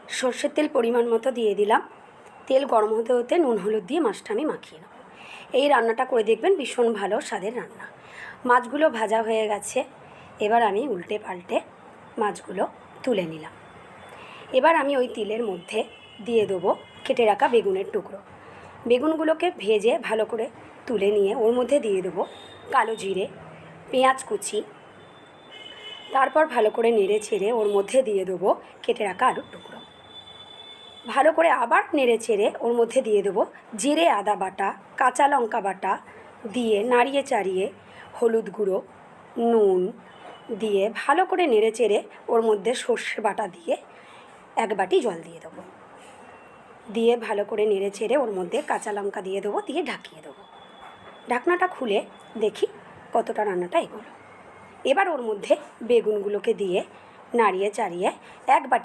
সর্ষের তেল পরিমাণ মতো দিয়ে দিলাম। তেল গরম হতে হতে নুন হলুদ দিয়ে মাছটা আমি মাখিয়ে নেব। এই রান্নাটা করে দেখবেন, ভীষণ ভালো স্বাদের রান্না। মাছগুলো ভাজা হয়ে গেছে, এবার আমি উল্টে পাল্টে মাছগুলো তুলে নিলাম। এবার আমি ওই তেলের মধ্যে দিয়ে দেবো কেটে রাখা বেগুনের টুকরো। বেগুনগুলোকে ভেজে ভালো করে তুলে নিয়ে ওর মধ্যে দিয়ে দেবো কালো জিরে, পেঁয়াজ কুচি। তারপর ভালো করে নেড়ে চেড়ে ওর মধ্যে দিয়ে দেবো কেটে রাখা আলুর টুকরো। ভালো করে আবার নেড়ে চেড়ে ওর মধ্যে দিয়ে দেবো জিরে আদা বাটা, কাঁচা লঙ্কা বাটা দিয়ে নাড়িয়ে চাড়িয়ে হলুদ গুঁড়ো, নুন দিয়ে ভালো করে নেড়ে চেড়ে ওর মধ্যে সর্ষে বাটা দিয়ে 1 বাটি জল দিয়ে দেবো। দিয়ে ভালো করে নেড়ে চেড়ে ওর মধ্যে কাঁচা লঙ্কা দিয়ে দেবো, দিয়ে ঢাকিয়ে দেবো। ঢাকনাটা খুলে দেখি কতটা রান্নাটা এগোলো। এবার ওর মধ্যে বেগুনগুলোকে দিয়ে নাড়িয়ে চাড়িয়ে 1 বাটি